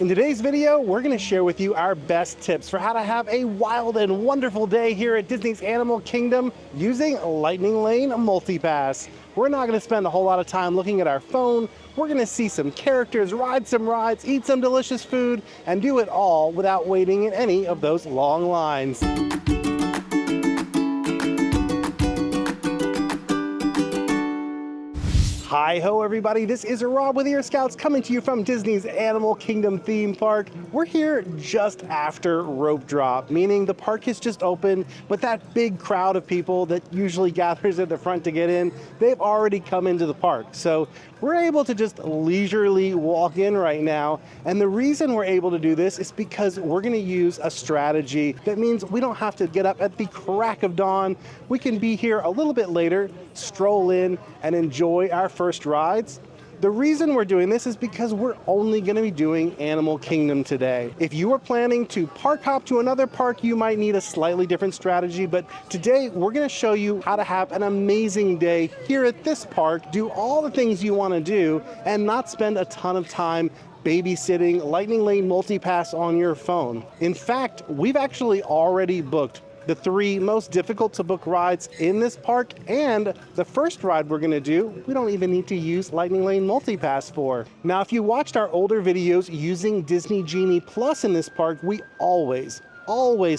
In today's video, we're going to share with you our best tips for how to have a wild and wonderful day here at Disney's Animal Kingdom using Lightning Lane Multipass. We're not going to spend a whole lot of time looking at our phone. We're going to see some characters, ride some rides, eat some delicious food, and do it all without waiting in any of those long lines. Hi-ho everybody, this is Rob with Ear Scouts coming to you from Disney's Animal Kingdom theme park. We're here just after rope drop, meaning the park has just opened, but that big crowd of people that usually gathers at the front to get in, they've already come into the park. So we're able to just leisurely walk in right now, and the reason we're able to do this is because we're going to use a strategy that means we don't have to get up at the crack of dawn. We can be here a little bit later, stroll in, and enjoy our first rides. The reason we're doing this is because we're only going to be doing Animal Kingdom today. If you are planning to park hop to another park, you might need a slightly different strategy, but today we're going to show you how to have an amazing day here at this park, do all the things you want to do, and not spend a ton of time babysitting Lightning Lane Multipass on your phone. In fact, we've actually already booked the 3 most difficult to book rides in this park, and the first ride we're going to do, we don't even need to use Lightning Lane Multipass for. Now, if you watched our older videos using Disney Genie Plus in this park, we always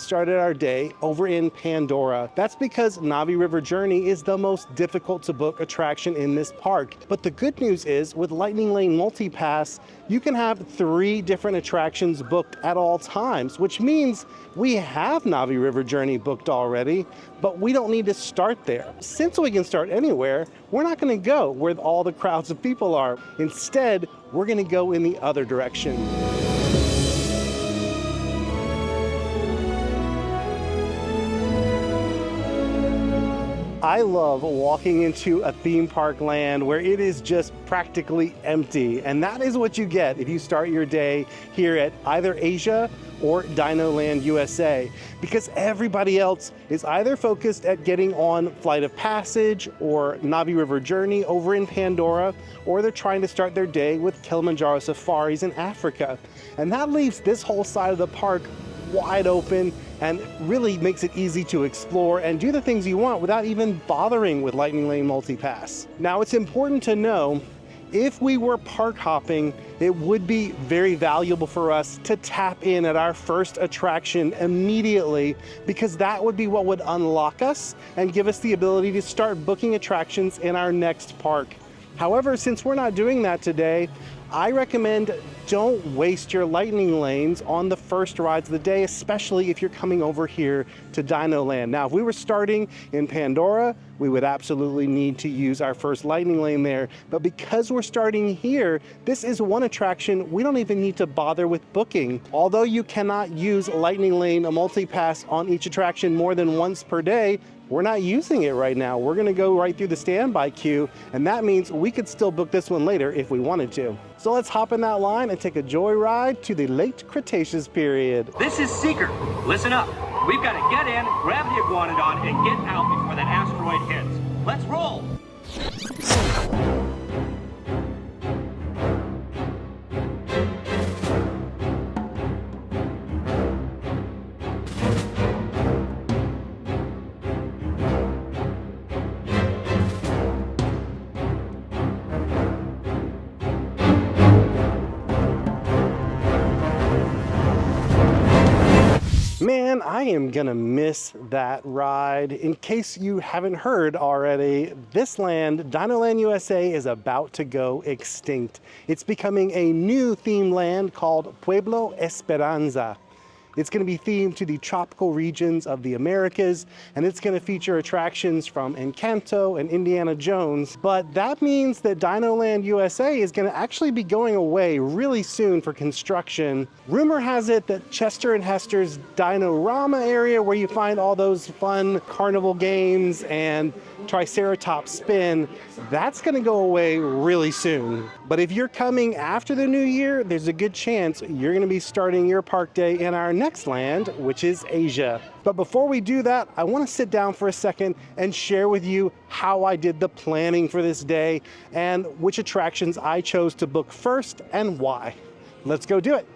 started our day over in Pandora. That's because Navi River Journey is the most difficult to book attraction in this park. But the good news is with Lightning Lane Multipass, you can have 3 different attractions booked at all times, which means we have Navi River Journey booked already, but we don't need to start there. Since we can start anywhere, we're not going to go where all the crowds of people are. Instead, we're going to go in the other direction. I love walking into a theme park land where it is just practically empty, and that is what you get if you start your day here at either Asia or Dino Land USA, because everybody else is either focused at getting on Flight of Passage or Navi River Journey over in Pandora, or they're trying to start their day with Kilimanjaro safaris in Africa. And that leaves this whole side of the park wide open and really makes it easy to explore and do the things you want without even bothering with Lightning Lane Multipass. Now, it's important to know, if we were park hopping, it would be very valuable for us to tap in at our first attraction immediately, because that would be what would unlock us and give us the ability to start booking attractions in our next park. However, since we're not doing that today, I recommend don't waste your Lightning Lanes on the first rides of the day, especially if you're coming over here to Dino Land. Now, if we were starting in Pandora, we would absolutely need to use our first Lightning Lane there. But because we're starting here, this is one attraction we don't even need to bother with booking. Although you cannot use Lightning Lane Multipass on each attraction more than once per day, we're not using it right now. We're going to go right through the standby queue, and that means we could still book this one later if we wanted to. So let's hop in that line and take a joyride to the late Cretaceous period. This is Seeker. Listen up. We've got to get in, grab the Iguanodon, and get out before that asteroid hits. Let's roll! Man, I am gonna miss that ride. In case you haven't heard already, this land, Dino Land USA, is about to go extinct. It's becoming a new themed land called Pueblo Esperanza. It's going to be themed to the tropical regions of the Americas, and it's going to feature attractions from Encanto and Indiana Jones. But that means that Dino Land USA is going to actually be going away really soon for construction. Rumor has it that Chester and Hester's Dino-Rama area, where you find all those fun carnival games and Triceratops spin, that's going to go away really soon. But if you're coming after the new year, there's a good chance you're going to be starting your park day in our next land, which is Asia. But before we do that, I want to sit down for a second and share with you how I did the planning for this day and which attractions I chose to book first and why. Let's go do it.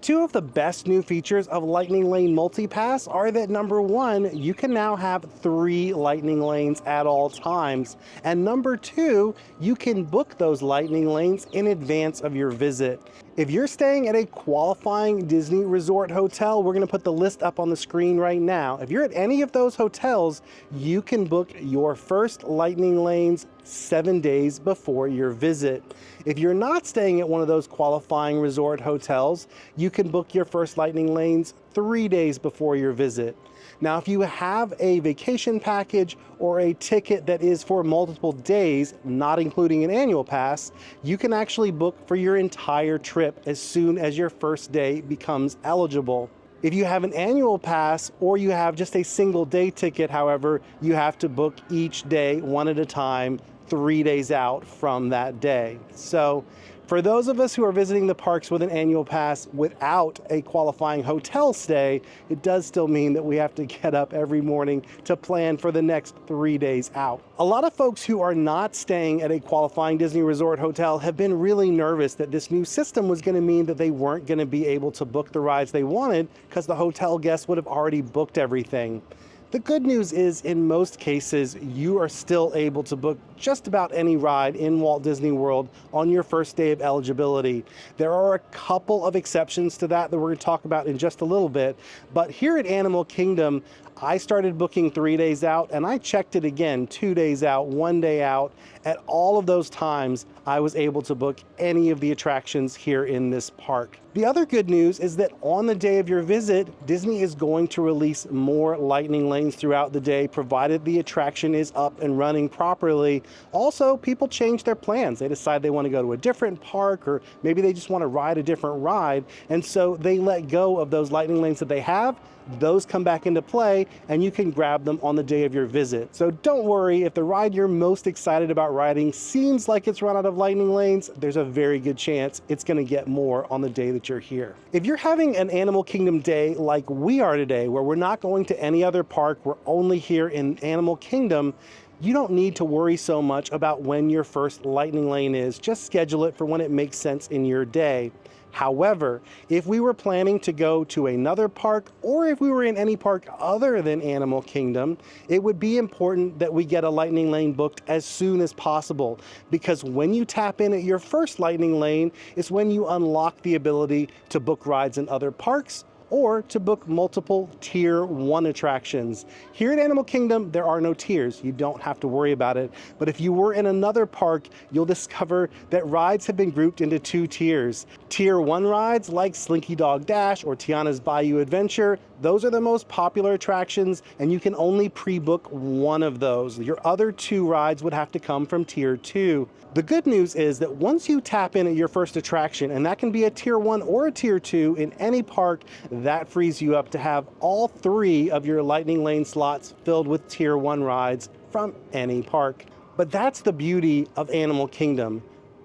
Two of the best new features of Lightning Lane Multipass are that number one, you can now have 3 lightning lanes at all times. And number two, you can book those lightning lanes in advance of your visit. If you're staying at a qualifying Disney Resort hotel, we're gonna put the list up on the screen right now. If you're at any of those hotels, you can book your first lightning lanes 7 days before your visit. If you're not staying at one of those qualifying resort hotels, you can book your first lightning lanes 3 days before your visit. Now, if you have a vacation package or a ticket that is for multiple days, not including an annual pass, you can actually book for your entire trip as soon as your first day becomes eligible. If you have an annual pass or you have just a single day ticket, however, you have to book each day one at a time, 3 days out from that day. So for those of us who are visiting the parks with an annual pass without a qualifying hotel stay, it does still mean that we have to get up every morning to plan for the next 3 days out. A lot of folks who are not staying at a qualifying Disney Resort hotel have been really nervous that this new system was going to mean that they weren't going to be able to book the rides they wanted because the hotel guests would have already booked everything. The good news is, in most cases, you are still able to book just about any ride in Walt Disney World on your first day of eligibility. There are a couple of exceptions to that we're going to talk about in just a little bit, but here at Animal Kingdom, I started booking 3 days out, and I checked it again 2 days out, 1 day out. At all of those times, I was able to book any of the attractions here in this park. The other good news is that on the day of your visit, Disney is going to release more lightning lanes throughout the day, provided the attraction is up and running properly. Also, people change their plans. They decide they want to go to a different park, or maybe they just want to ride a different ride, and so they let go of those lightning lanes that they have. Those come back into play, and you can grab them on the day of your visit. So don't worry, if the ride you're most excited about riding seems like it's run out of lightning lanes, there's a very good chance it's going to get more on the day that you're here. If you're having an Animal Kingdom day like we are today, where we're not going to any other park, we're only here in Animal Kingdom, you don't need to worry so much about when your first lightning lane is. Just schedule it for when it makes sense in your day. However, if we were planning to go to another park, or if we were in any park other than Animal Kingdom, it would be important that we get a lightning lane booked as soon as possible, because when you tap in at your first lightning lane is when you unlock the ability to book rides in other parks or to book multiple Tier 1 attractions. Here at Animal Kingdom, there are no tiers. You don't have to worry about it. But if you were in another park, you'll discover that rides have been grouped into 2 tiers. Tier 1 rides like Slinky Dog Dash or Tiana's Bayou Adventure, those are the most popular attractions, and you can only pre-book one of those. Your other 2 rides would have to come from Tier 2. The good news is that once you tap in at your first attraction, and that can be a Tier 1 or a Tier 2 in any park, that frees you up to have all 3 of your lightning lane slots filled with Tier 1 rides from any park. But that's the beauty of Animal Kingdom.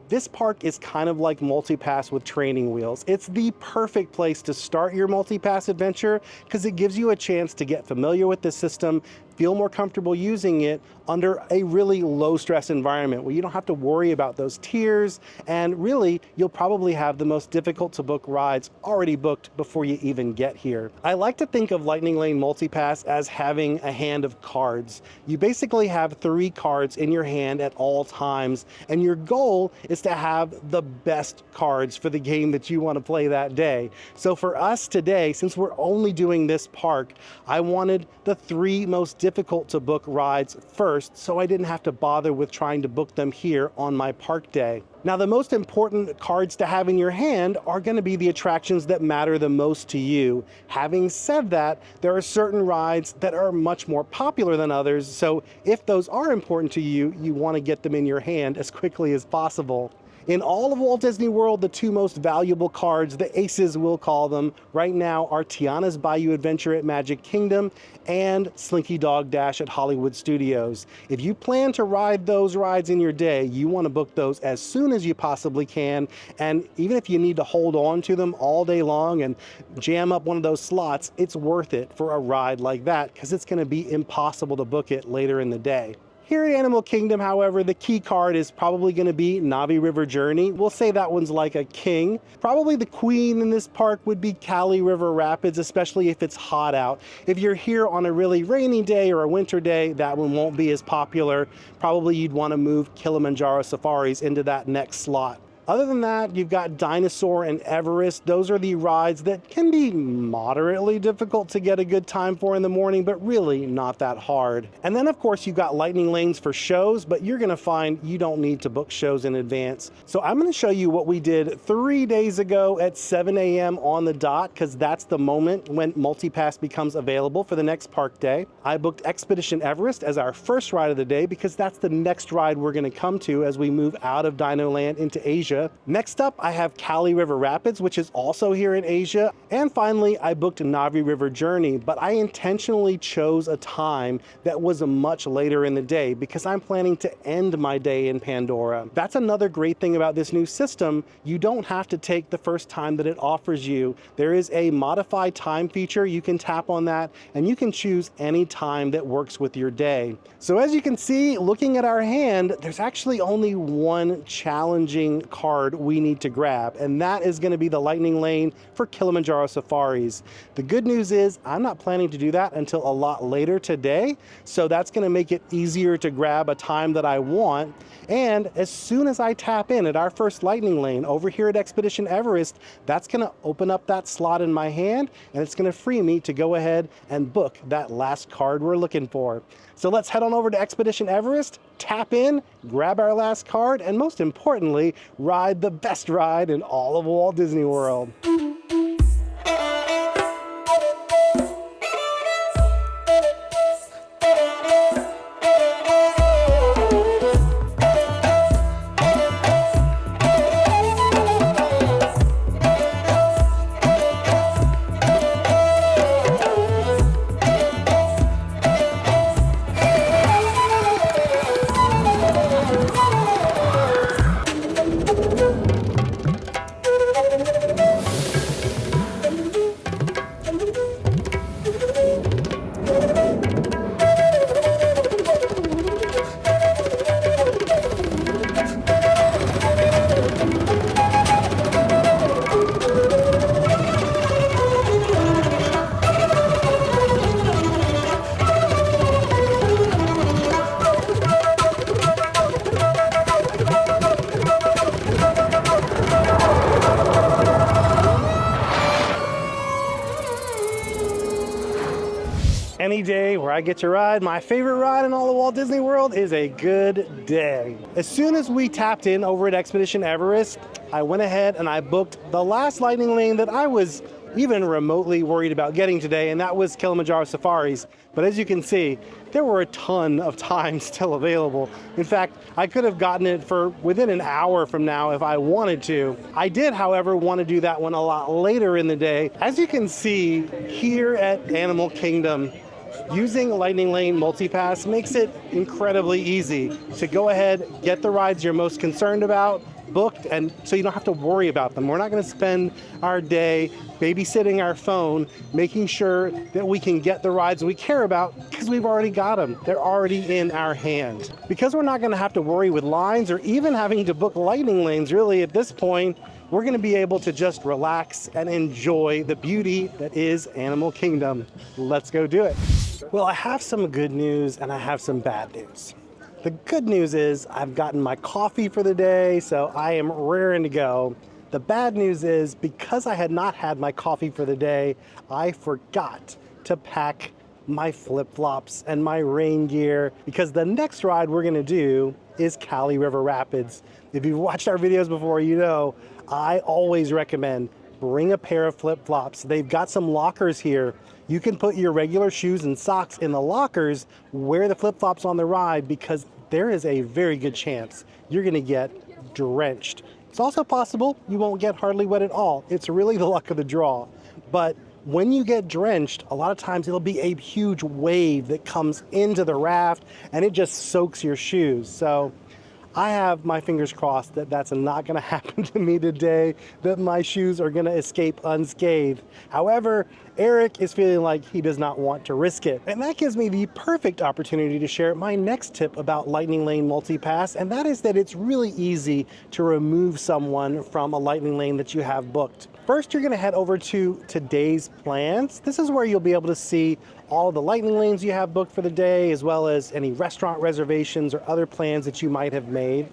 This park is kind of like Multipass with training wheels. It's the perfect place to start your Multipass adventure because it gives you a chance to get familiar with the system, feel more comfortable using it under a really low stress environment where you don't have to worry about those tiers, and really you'll probably have the most difficult to book rides already booked before you even get here. I like to think of Lightning Lane Multipass as having a hand of cards. You basically have 3 cards in your hand at all times, and your goal is to have the best cards for the game that you want to play that day. So for us today, since we're only doing this park, I wanted the 3 most difficult to book rides first, so I didn't have to bother with trying to book them here on my park day. Now, the most important cards to have in your hand are going to be the attractions that matter the most to you. Having said that, there are certain rides that are much more popular than others, so if those are important to you, you want to get them in your hand as quickly as possible. In all of Walt Disney World, the 2 most valuable cards, the aces we'll call them, right now are Tiana's Bayou Adventure at Magic Kingdom and Slinky Dog Dash at Hollywood Studios. If you plan to ride those rides in your day, you want to book those as soon as you possibly can, and even if you need to hold on to them all day long and jam up one of those slots, it's worth it for a ride like that because it's going to be impossible to book it later in the day. Here at Animal Kingdom, however, the key card is probably going to be Navi River Journey. We'll say that one's like a king. Probably the queen in this park would be Kali River Rapids, especially if it's hot out. If you're here on a really rainy day or a winter day, that one won't be as popular. Probably you'd want to move Kilimanjaro Safaris into that next slot. Other than that, you've got Dinosaur and Everest. Those are the rides that can be moderately difficult to get a good time for in the morning, but really not that hard. And then of course you've got lightning lanes for shows, but you're gonna find you don't need to book shows in advance. So I'm gonna show you what we did 3 days ago at 7 a.m. on the dot, because that's the moment when MultiPass becomes available for the next park day. I booked Expedition Everest as our first ride of the day because that's the next ride we're gonna come to as we move out of Dino Land into Asia. Next up, I have Kali River Rapids, which is also here in Asia. And finally, I booked Navi River Journey, but I intentionally chose a time that was much later in the day because I'm planning to end my day in Pandora. That's another great thing about this new system. You don't have to take the first time that it offers you. There is a modify time feature. You can tap on that and you can choose any time that works with your day. So as you can see, looking at our hand, there's actually only one challenging card we need to grab, and that is going to be the lightning lane for Kilimanjaro Safaris. The good news is I'm not planning to do that until a lot later today, so that's going to make it easier to grab a time that I want. And as soon as I tap in at our first lightning lane over here at Expedition Everest, that's going to open up that slot in my hand, and it's going to free me to go ahead and book that last card we're looking for. So let's head on over to Expedition Everest, tap in, grab our last card, and most importantly, ride the best ride in all of Walt Disney World. Any day where I get to ride my favorite ride in all of Walt Disney World is a good day. As soon as we tapped in over at Expedition Everest, I went ahead and I booked the last lightning lane that I was even remotely worried about getting today, and that was Kilimanjaro Safaris. But as you can see, there were a ton of times still available. In fact, I could have gotten it for within an hour from now if I wanted to. I did, however, want to do that one a lot later in the day. As you can see here at Animal Kingdom, using Lightning Lane MultiPass makes it incredibly easy to go ahead, get the rides you're most concerned about, booked, and so you don't have to worry about them. We're not going to spend our day babysitting our phone, making sure that we can get the rides we care about because we've already got them. They're already in our hand. Because we're not going to have to worry with lines or even having to book lightning lanes really at this point, we're going to be able to just relax and enjoy the beauty that is Animal Kingdom. Let's go do it. Well, I have some good news and I have some bad news. The good news is I've gotten my coffee for the day, so I am raring to go. The bad news is because I had not had my coffee for the day, I forgot to pack my flip-flops and my rain gear because the next ride we're gonna do is Kali River Rapids. If you've watched our videos before, you know I always recommend bring a pair of flip-flops. They've got some lockers here. You can put your regular shoes and socks in the lockers, wear the flip-flops on the ride because there is a very good chance you're gonna get drenched. It's also possible you won't get hardly wet at all. It's really the luck of the draw. But when you get drenched, a lot of times it'll be a huge wave that comes into the raft and it just soaks your shoes. So I have my fingers crossed that that's not going to happen to me today, that my shoes are going to escape unscathed. However, Eric is feeling like he does not want to risk it. And that gives me the perfect opportunity to share my next tip about Lightning Lane Multipass, and that is that it's really easy to remove someone from a Lightning Lane that you have booked. First, you're going to head over to today's plans. This is where you'll be able to see all the Lightning Lanes you have booked for the day, as well as any restaurant reservations or other plans that you might have made.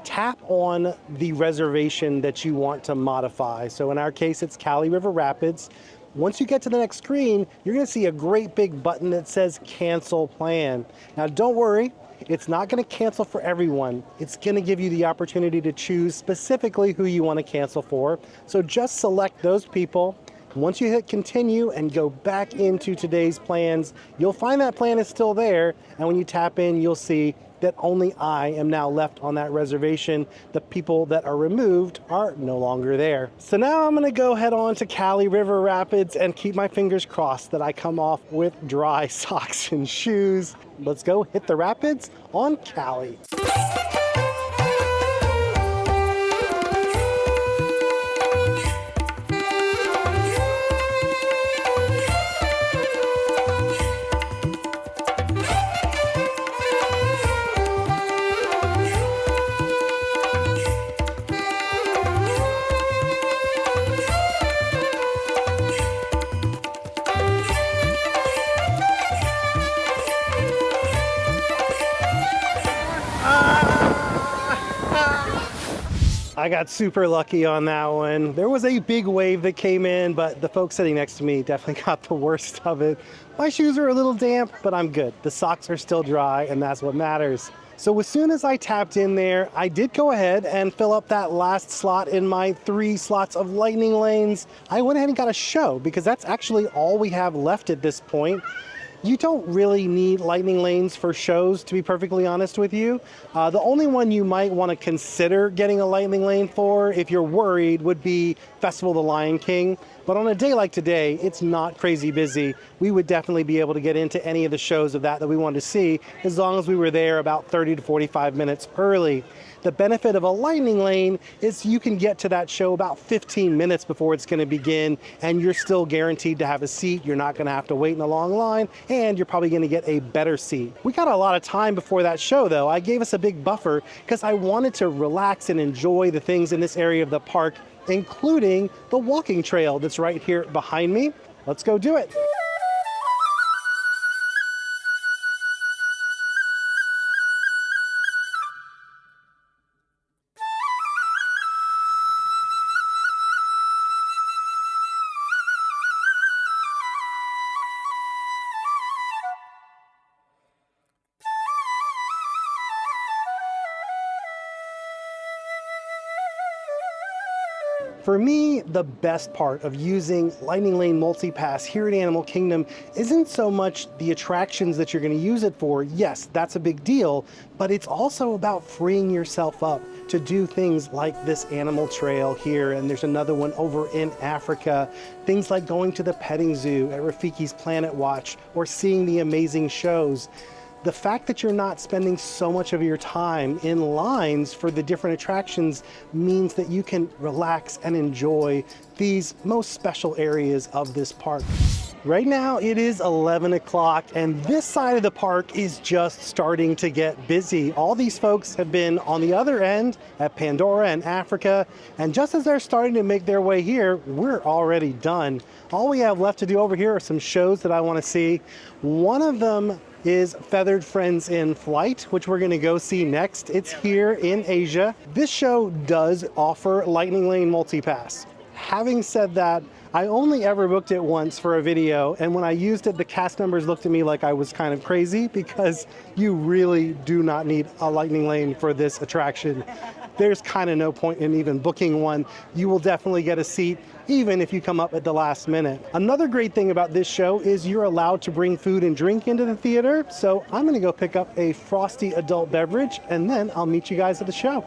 Tap on the reservation that you want to modify. So in our case, it's Cali River Rapids. Once you get to the next screen, you're going to see a great big button that says Cancel Plan. Now don't worry, it's not going to cancel for everyone. It's going to give you the opportunity to choose specifically who you want to cancel for. So just select those people. Once you hit continue and go back into today's plans, you'll find that plan is still there. And when you tap in, you'll see that only I am now left on that reservation. The people that are removed are no longer there. So now I'm gonna go head on to Cali River Rapids and keep my fingers crossed that I come off with dry socks and shoes. Let's go hit the rapids on Cali. I got super lucky on that one. There was a big wave that came in, but the folks sitting next to me definitely got the worst of it. My shoes are a little damp, but I'm good. The socks are still dry, and that's what matters. So as soon as I tapped in there, I did go ahead and fill up that last slot in my 3 slots of Lightning Lanes. I went ahead and got a show because that's actually all we have left at this point. You don't really need Lightning Lanes for shows, to be perfectly honest with you. The only one you might want to consider getting a Lightning Lane for, if you're worried, would be Festival of the Lion King. But on a day like today, it's not crazy busy. We would definitely be able to get into any of the shows of that we wanted to see, as long as we were there about 30 to 45 minutes early. The benefit of a Lightning Lane is you can get to that show about 15 minutes before it's going to begin, and you're still guaranteed to have a seat. You're not going to have to wait in a long line, and you're probably going to get a better seat. We got a lot of time before that show, though. I gave us a big buffer because I wanted to relax and enjoy the things in this area of the park, including the walking trail that's right here behind me. Let's go do it. For me, the best part of using Lightning Lane Multipass here at Animal Kingdom isn't so much the attractions that you're going to use it for. Yes, that's a big deal, but it's also about freeing yourself up to do things like this animal trail here, and there's another one over in Africa. Things like going to the petting zoo at Rafiki's Planet Watch or seeing the amazing shows. The fact that you're not spending so much of your time in lines for the different attractions means that you can relax and enjoy these most special areas of this park. Right now it is 11 o'clock and this side of the park is just starting to get busy. All these folks have been on the other end at Pandora and Africa, and just as they're starting to make their way here, we're already done. All we have left to do over here are some shows that I want to see. One of them is Feathered Friends in Flight, which we're gonna go see next. It's here in Asia. This show does offer Lightning Lane Multipass. Having said that, I only ever booked it once for a video, and when I used it, the cast members looked at me like I was kind of crazy because you really do not need a Lightning Lane for this attraction. There's kind of no point in even booking one. You will definitely get a seat even if you come up at the last minute. Another great thing about this show is you're allowed to bring food and drink into the theater, so I'm gonna go pick up a frosty adult beverage and then I'll meet you guys at the show.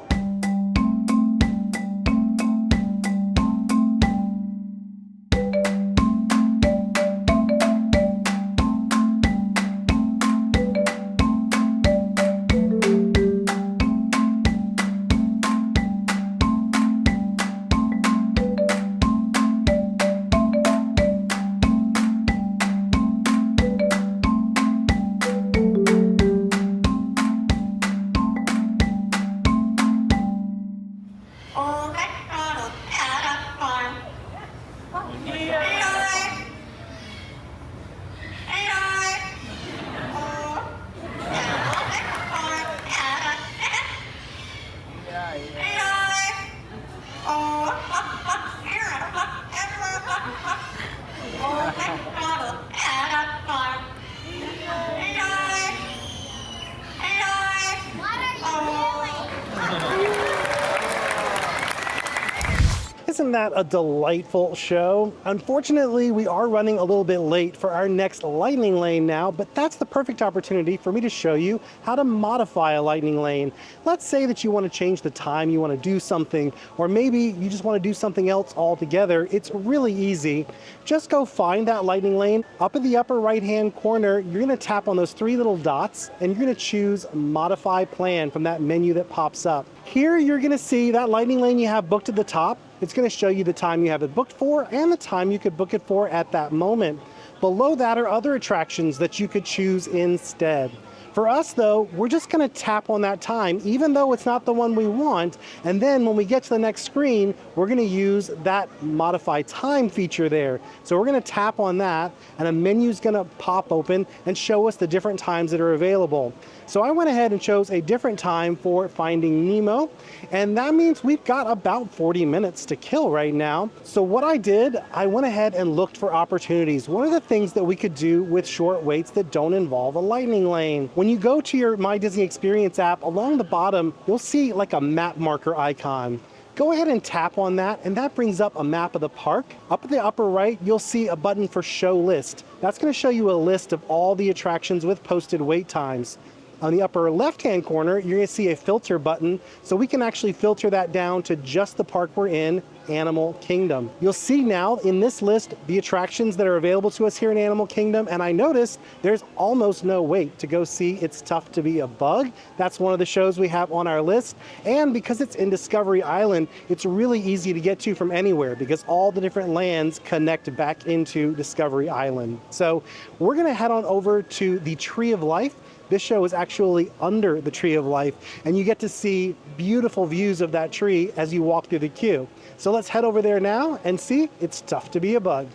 Isn't that a delightful show? Unfortunately, we are running a little bit late for our next lightning lane now, but that's the perfect opportunity for me to show you how to modify a lightning lane. Let's say that you want to change the time, you want to do something, or maybe you just want to do something else altogether. It's really easy. Just go find that lightning lane. Up in the upper right-hand corner, you're going to tap on those three little dots, and you're going to choose Modify Plan from that menu that pops up. Here, you're going to see that lightning lane you have booked at the top. It's going to show you the time you have it booked for and the time you could book it for at that moment. Below that are other attractions that you could choose instead. For us though, we're just going to tap on that time, even though it's not the one we want. And then when we get to the next screen, we're going to use that modify time feature there. So we're going to tap on that and a menu is going to pop open and show us the different times that are available. So I went ahead and chose a different time for Finding Nemo, and that means we've got about 40 minutes to kill right now. So what I did, I went ahead and looked for opportunities. What are the things that we could do with short waits that don't involve a lightning lane? When you go to your My Disney Experience app, along the bottom, you'll see like a map marker icon. Go ahead and tap on that, and that brings up a map of the park. Up at the upper right, you'll see a button for Show List. That's going to show you a list of all the attractions with posted wait times. On the upper left-hand corner, you're going to see a filter button, so we can actually filter that down to just the park we're in, Animal Kingdom. You'll see now in this list the attractions that are available to us here in Animal Kingdom, and I noticed there's almost no wait to go see It's Tough to Be a Bug. That's one of the shows we have on our list, and because it's in Discovery Island, it's really easy to get to from anywhere because all the different lands connect back into Discovery Island. So we're going to head on over to the Tree of Life. This show is actually under the Tree of Life, and you get to see beautiful views of that tree as you walk through the queue. So let's head over there now and see It's Tough to Be a Bug.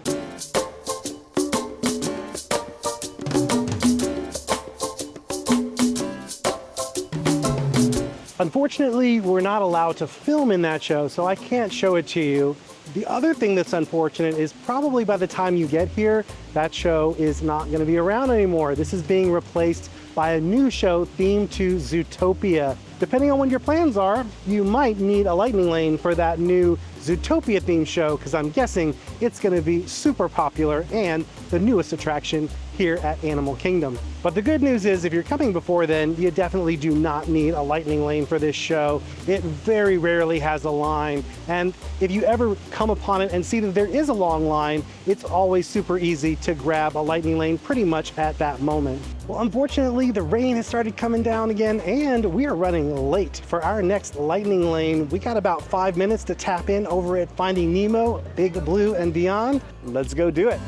Unfortunately, we're not allowed to film in that show, so I can't show it to you. The other thing that's unfortunate is probably by the time you get here, that show is not going to be around anymore. This is being replaced by a new show themed to Zootopia. Depending on what your plans are, you might need a lightning lane for that new Zootopia themed show, because I'm guessing it's going to be super popular and the newest attraction here at Animal Kingdom. But the good news is if you're coming before then, you definitely do not need a lightning lane for this show. It very rarely has a line, and if you ever come upon it and see that there is a long line, it's always super easy to grab a lightning lane pretty much at that moment. Well, unfortunately, the rain has started coming down again, and we are running late for our next lightning lane. We got about 5 minutes to tap in over at Finding Nemo, Big Blue and Beyond. Let's go do it.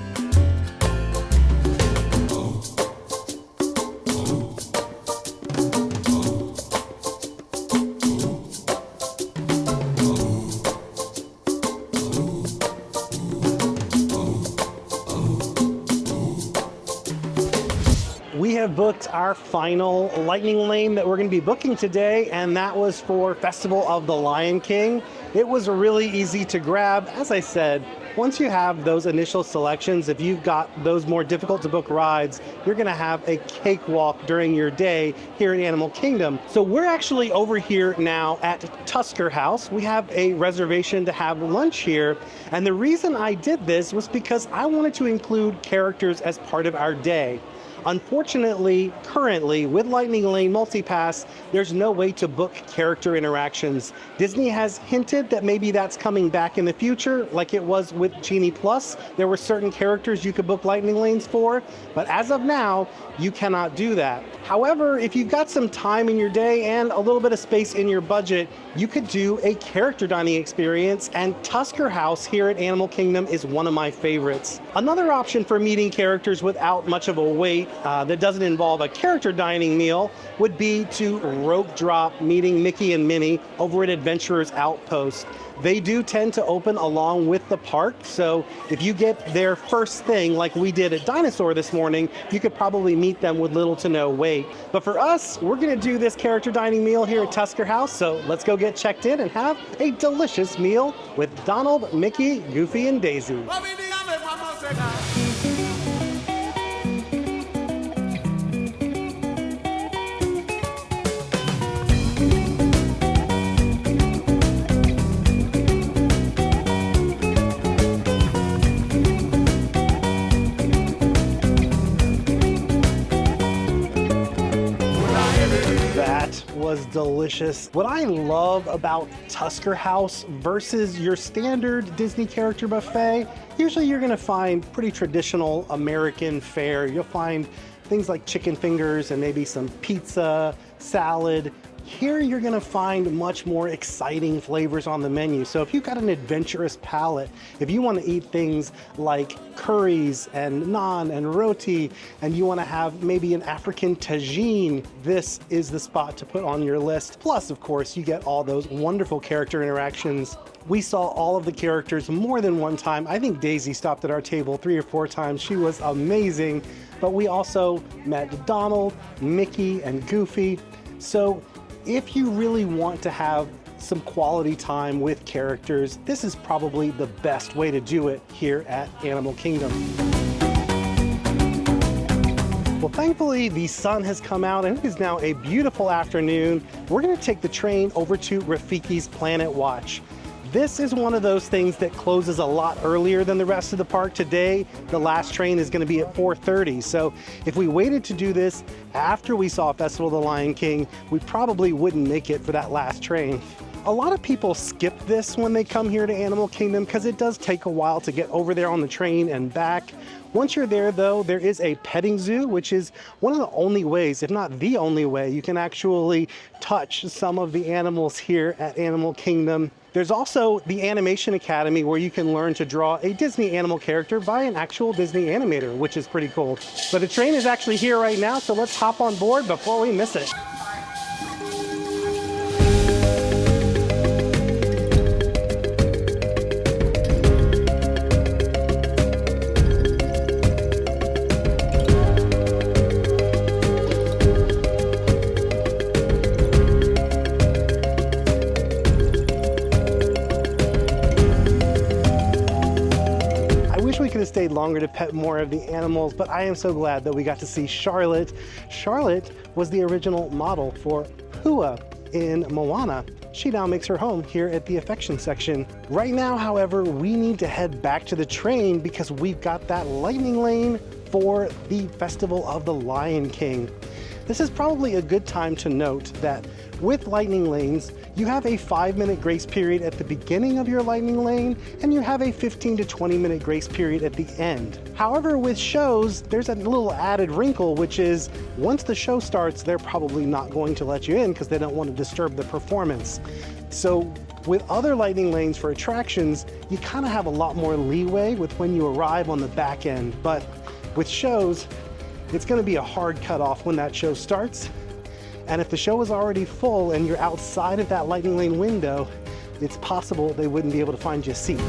We have booked our final lightning lane that we're going to be booking today, and that was for Festival of the Lion King. It was really easy to grab. As I said, once you have those initial selections, if you've got those more difficult to book rides, you're going to have a cakewalk during your day here in Animal Kingdom. So we're actually over here now at Tusker House. We have a reservation to have lunch here, and the reason I did this was because I wanted to include characters as part of our day. Unfortunately, currently, with Lightning Lane Multipass, there's no way to book character interactions. Disney has hinted that maybe that's coming back in the future, like it was with Genie Plus. There were certain characters you could book Lightning Lanes for, but as of now, you cannot do that. However, if you've got some time in your day and a little bit of space in your budget, you could do a character dining experience, and Tusker House here at Animal Kingdom is one of my favorites. Another option for meeting characters without much of a wait treat that doesn't involve a character dining meal would be to rope drop meeting Mickey and Minnie over at Adventurers Outpost. They do tend to open along with the park, so if you get there first thing like we did at Dinosaur this morning, you could probably meet them with little to no wait. But for us, we're gonna do this character dining meal here at Tusker House, so let's go get checked in and have a delicious meal with Donald, Mickey, Goofy, and Daisy. Was delicious. What I love about Tusker House versus your standard Disney character buffet, usually you're gonna find pretty traditional American fare. You'll find things like chicken fingers and maybe some pizza, salad. Here you're gonna find much more exciting flavors on the menu. So if you've got an adventurous palate, if you wanna eat things like curries and naan and roti, and you wanna have maybe an African tagine, this is the spot to put on your list. Plus, of course, you get all those wonderful character interactions. We saw all of the characters more than one time. I think Daisy stopped at our table 3 or 4 times. She was amazing. But we also met Donald, Mickey, and Goofy. So if you really want to have some quality time with characters, this is probably the best way to do it here at Animal Kingdom. Well, thankfully, the sun has come out and it is now a beautiful afternoon. We're gonna take the train over to Rafiki's Planet Watch. This is one of those things that closes a lot earlier than the rest of the park. Today, the last train is gonna be at 4:30. So if we waited to do this after we saw Festival of the Lion King, we probably wouldn't make it for that last train. A lot of people skip this when they come here to Animal Kingdom because it does take a while to get over there on the train and back. Once you're there though, there is a petting zoo, which is one of the only ways, if not the only way, you can actually touch some of the animals here at Animal Kingdom. There's also the Animation Academy where you can learn to draw a Disney animal character by an actual Disney animator, which is pretty cool. But the train is actually here right now, so let's hop on board before we miss it. Stayed longer to pet more of the animals, but I am so glad that we got to see Charlotte. Charlotte was the original model for Pua in Moana. She now makes her home here at the affection section. Right now, however, we need to head back to the train because we've got that lightning lane for the Festival of the Lion King. This is probably a good time to note that with lightning lanes, you have a 5-minute grace period at the beginning of your lightning lane, and you have a 15 to 20-minute grace period at the end. However, with shows, there's a little added wrinkle, which is once the show starts, they're probably not going to let you in because they don't want to disturb the performance. So with other lightning lanes for attractions, you kind of have a lot more leeway with when you arrive on the back end. But with shows, it's going to be a hard cutoff when that show starts. And if the show is already full and you're outside of that lightning lane window, it's possible they wouldn't be able to find you a seat.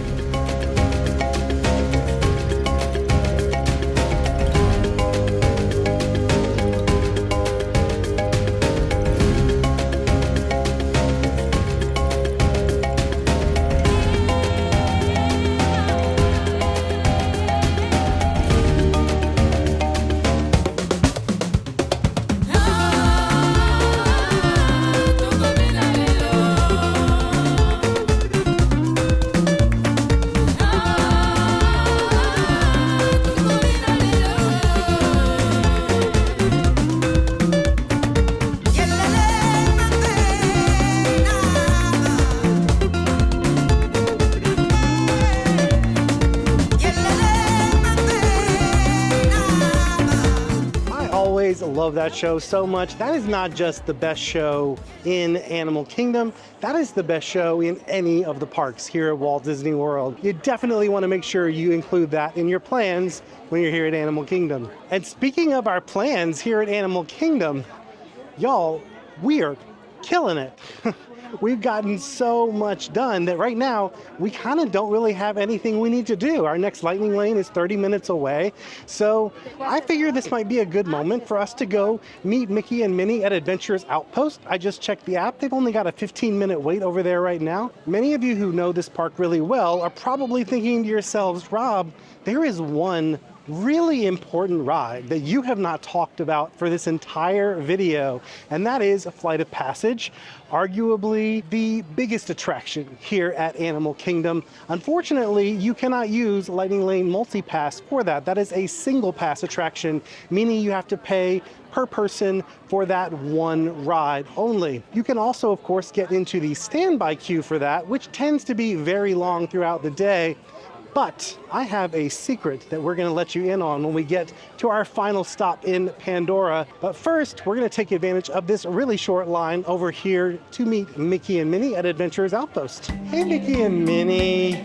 love that show so much. That is not just the best show in Animal Kingdom, that is the best show in any of the parks here at Walt Disney World. You definitely want to make sure you include that in your plans when you're here at Animal Kingdom. And speaking of our plans here at Animal Kingdom, y'all, we are killing it. We've gotten so much done that right now we kind of don't really have anything we need to do. Our next lightning lane is 30 minutes away. So I figure this might be a good moment for us to go meet Mickey and Minnie at Adventurers Outpost. I just checked the app. They've only got a 15-minute wait over there right now. Many of you who know this park really well are probably thinking to yourselves, Rob, there is one really important ride that you have not talked about for this entire video, and that is a Flight of Passage, arguably the biggest attraction here at Animal Kingdom. Unfortunately, you cannot use Lightning Lane Multi-Pass for that. That is a single pass attraction, meaning you have to pay per person for that one ride only. You can also, of course, get into the standby queue for that, which tends to be very long throughout the day. But I have a secret that we're going to let you in on when we get to our final stop in Pandora. But first, we're going to take advantage of this really short line over here to meet Mickey and Minnie at Adventurers Outpost. Hey, Mickey and Minnie.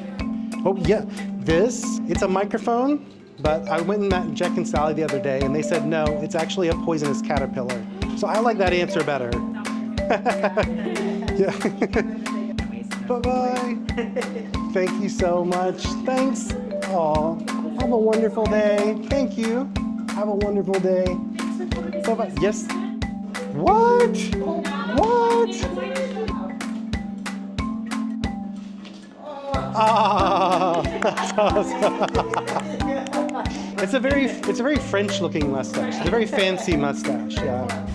Oh, yeah, it's a microphone, but I went and met Jack and Sally the other day, and they said, no, it's actually a poisonous caterpillar. So I like that answer better. Yeah. Bye-bye. Thank you so much. Thanks. Aw, have a wonderful day. Thank you. Have a wonderful day. Bye-bye. Yes. What? What? Ah, that's awesome. It's a very French-looking mustache. It's a very fancy mustache. Yeah.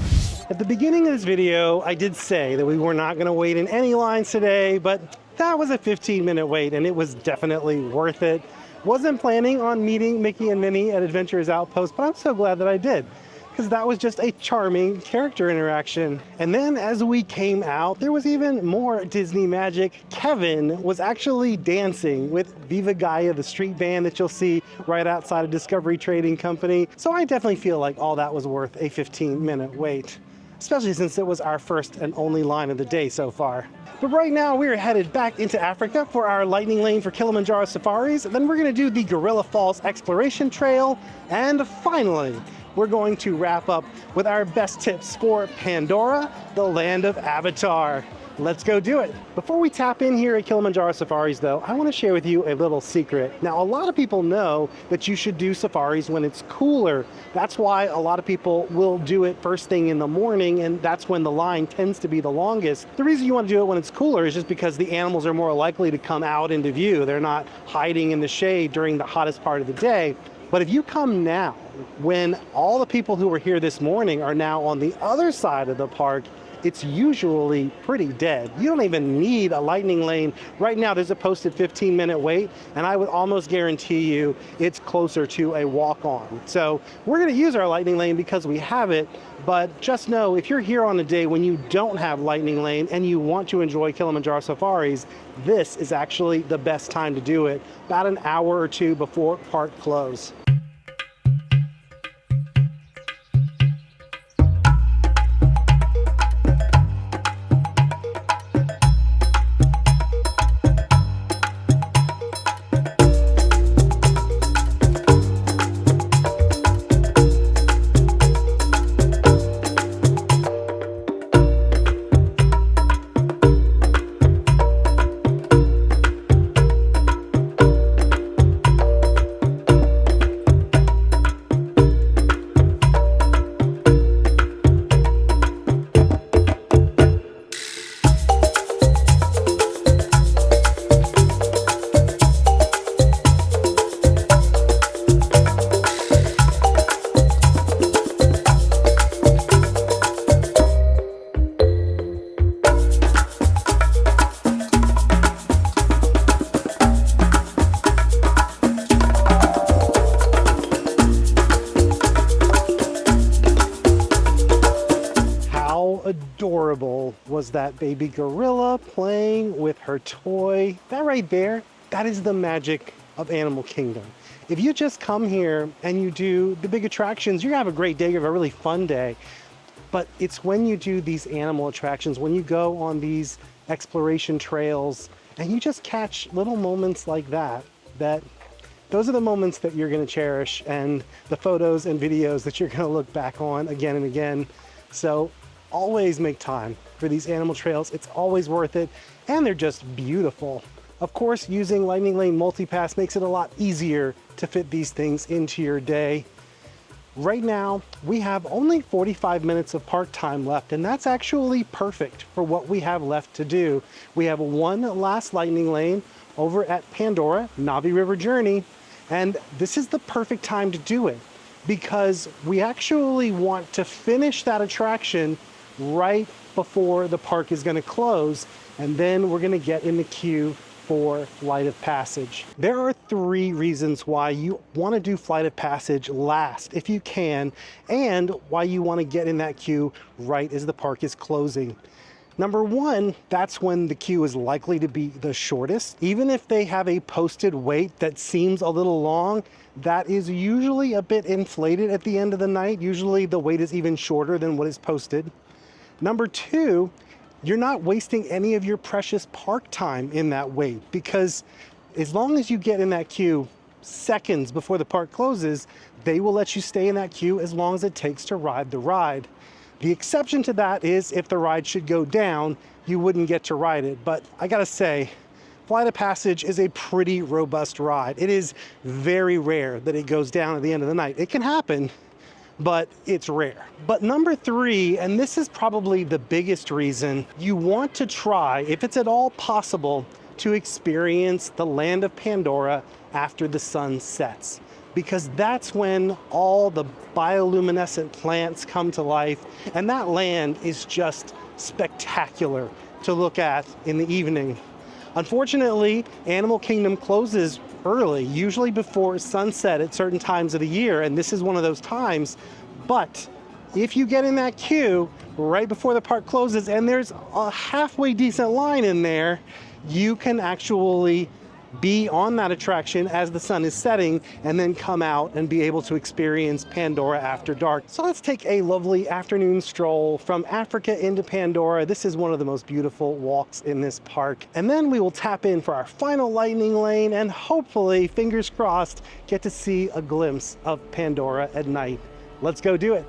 At the beginning of this video, I did say that we were not going to wait in any lines today, but that was a 15-minute wait, and it was definitely worth it. Wasn't planning on meeting Mickey and Minnie at Adventurers Outpost, but I'm so glad that I did, because that was just a charming character interaction. And then as we came out, there was even more Disney magic. Kevin was actually dancing with Viva Gaia, the street band that you'll see right outside of Discovery Trading Company. So I definitely feel like all that was worth a 15-minute wait, especially since it was our first and only line of the day so far. But right now we are headed back into Africa for our lightning lane for Kilimanjaro safaris. Then we're going to do the Gorilla Falls Exploration Trail. And finally, we're going to wrap up with our best tips for Pandora, the land of Avatar. Let's go do it. Before we tap in here at Kilimanjaro Safaris though, I want to share with you a little secret. Now, a lot of people know that you should do safaris when it's cooler. That's why a lot of people will do it first thing in the morning, and that's when the line tends to be the longest. The reason you want to do it when it's cooler is just because the animals are more likely to come out into view. They're not hiding in the shade during the hottest part of the day. But if you come now, when all the people who were here this morning are now on the other side of the park, it's usually pretty dead. You don't even need a lightning lane. Right now, there's a posted 15-minute wait, and I would almost guarantee you it's closer to a walk-on. So we're gonna use our lightning lane because we have it, but just know if you're here on a day when you don't have lightning lane and you want to enjoy Kilimanjaro safaris, this is actually the best time to do it, about an hour or two before park close. Adorable was that baby gorilla playing with her toy. That right there, that is the magic of Animal Kingdom. If you just come here and you do the big attractions, you're gonna have a great day, you have a really fun day. But it's when you do these animal attractions, when you go on these exploration trails and you just catch little moments like that, those are the moments that you're gonna cherish, and the photos and videos that you're gonna look back on again and again. So always make time for these animal trails. It's always worth it, and they're just beautiful. Of course, using Lightning Lane Multipass makes it a lot easier to fit these things into your day. Right now, we have only 45 minutes of park time left, and that's actually perfect for what we have left to do. We have one last Lightning Lane over at Pandora, Navi River Journey, and this is the perfect time to do it because we actually want to finish that attraction right before the park is going to close, and then we're going to get in the queue for Flight of Passage. There are 3 reasons why you want to do Flight of Passage last if you can, and why you want to get in that queue right as the park is closing. Number 1, that's when the queue is likely to be the shortest. Even if they have a posted wait that seems a little long, that is usually a bit inflated at the end of the night. Usually the wait is even shorter than what is posted. Number 2, you're not wasting any of your precious park time in that wait, because as long as you get in that queue seconds before the park closes, they will let you stay in that queue as long as it takes to ride the ride. The exception to that is if the ride should go down, you wouldn't get to ride it. But I gotta say, Flight of Passage is a pretty robust ride. It is very rare that it goes down at the end of the night. It can happen, but it's rare. But number 3, and this is probably the biggest reason, you want to try, if it's at all possible, to experience the land of Pandora after the sun sets, because that's when all the bioluminescent plants come to life, and that land is just spectacular to look at in the evening. Unfortunately, Animal Kingdom closes early, usually before sunset at certain times of the year, and this is one of those times. But if you get in that queue right before the park closes and there's a halfway decent line in there, you can actually be on that attraction as the sun is setting and then come out and be able to experience Pandora after dark. So let's take a lovely afternoon stroll from Africa into Pandora. This is one of the most beautiful walks in this park. And then we will tap in for our final Lightning Lane and hopefully, fingers crossed, get to see a glimpse of Pandora at night. Let's go do it.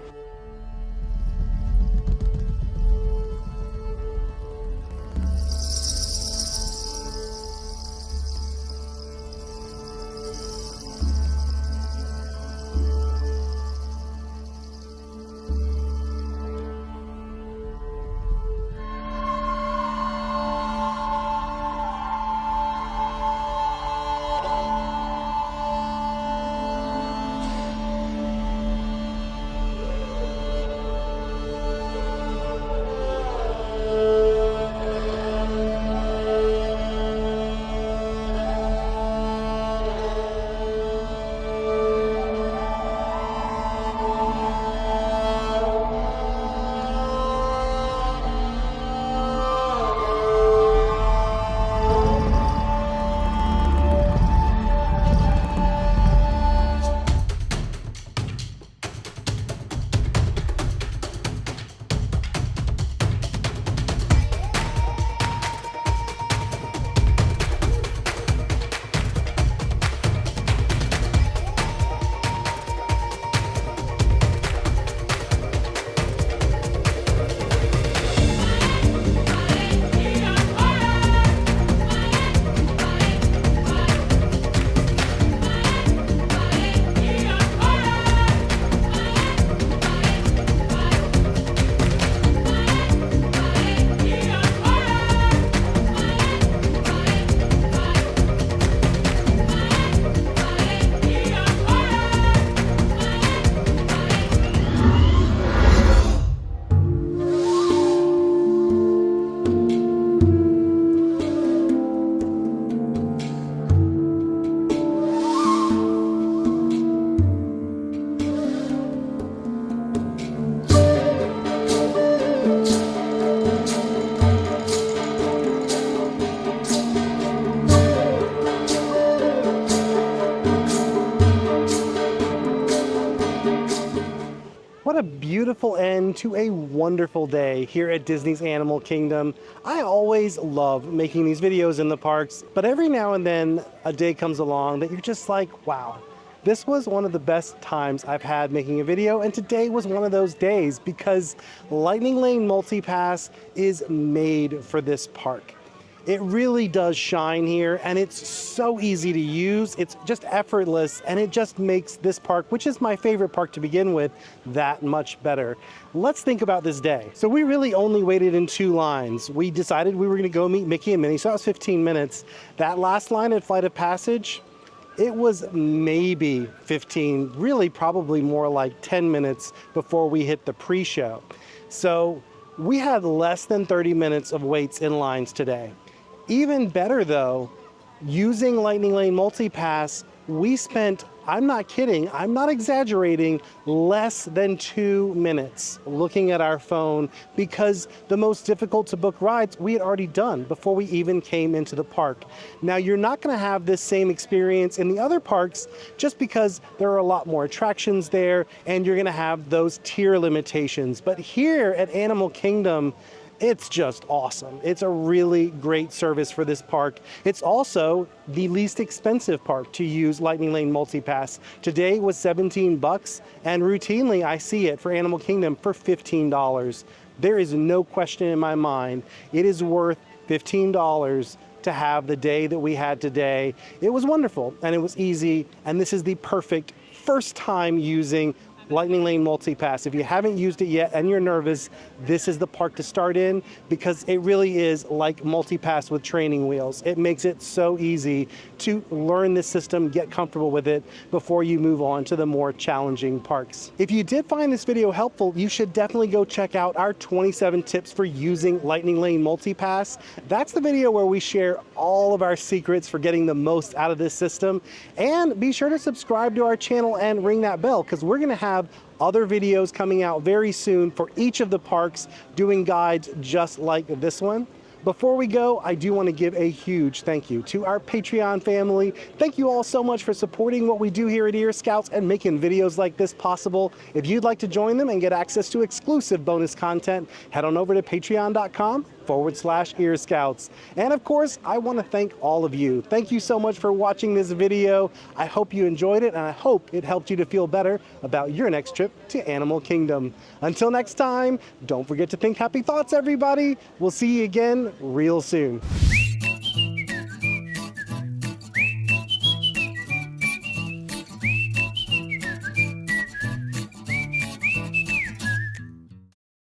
what a beautiful end to a wonderful day here at Disney's Animal Kingdom. I always love making these videos in the parks, but every now and then a day comes along that you're just like, wow, this was one of the best times I've had making a video, and today was one of those days because Lightning Lane Multipass is made for this park. It really does shine here, and it's so easy to use. It's just effortless, and it just makes this park, which is my favorite park to begin with, that much better. Let's think about this day. So we really only waited in 2 lines. We decided we were gonna go meet Mickey and Minnie, so that was 15 minutes. That last line at Flight of Passage, it was maybe 15, really probably more like 10 minutes before we hit the pre-show. So we had less than 30 minutes of waits in lines today. Even better though, using Lightning Lane Multipass, we spent, I'm not kidding, I'm not exaggerating, less than 2 minutes looking at our phone because the most difficult to book rides we had already done before we even came into the park. Now you're not gonna have this same experience in the other parks just because there are a lot more attractions there and you're gonna have those tier limitations. But here at Animal Kingdom, it's just awesome. It's a really great service for this park. It's also the least expensive park to use Lightning Lane Multipass. Today was 17 bucks, and routinely I see it for Animal Kingdom for $15. There is no question in my mind, it is worth $15 to have the day that we had today. It was wonderful, and it was easy, and this is the perfect first time using Lightning Lane Multipass. If you haven't used it yet and you're nervous, this is the park to start in because it really is like Multipass with training wheels. It makes it so easy to learn this system, get comfortable with it before you move on to the more challenging parks. If you did find this video helpful, you should definitely go check out our 27 tips for using Lightning Lane Multipass. That's the video where we share all of our secrets for getting the most out of this system. And be sure to subscribe to our channel and ring that bell because we're gonna have other videos coming out very soon for each of the parks doing guides just like this one. Before we go, I do want to give a huge thank you to our Patreon family. Thank you all so much for supporting what we do here at Ear Scouts and making videos like this possible. If you'd like to join them and get access to exclusive bonus content, head on over to patreon.com/Ear Scouts. And of course, I want to thank all of you. Thank you so much for watching this video. I hope you enjoyed it, and I hope it helped you to feel better about your next trip to Animal Kingdom. Until next time, don't forget to think happy thoughts, everybody. We'll see you again real soon.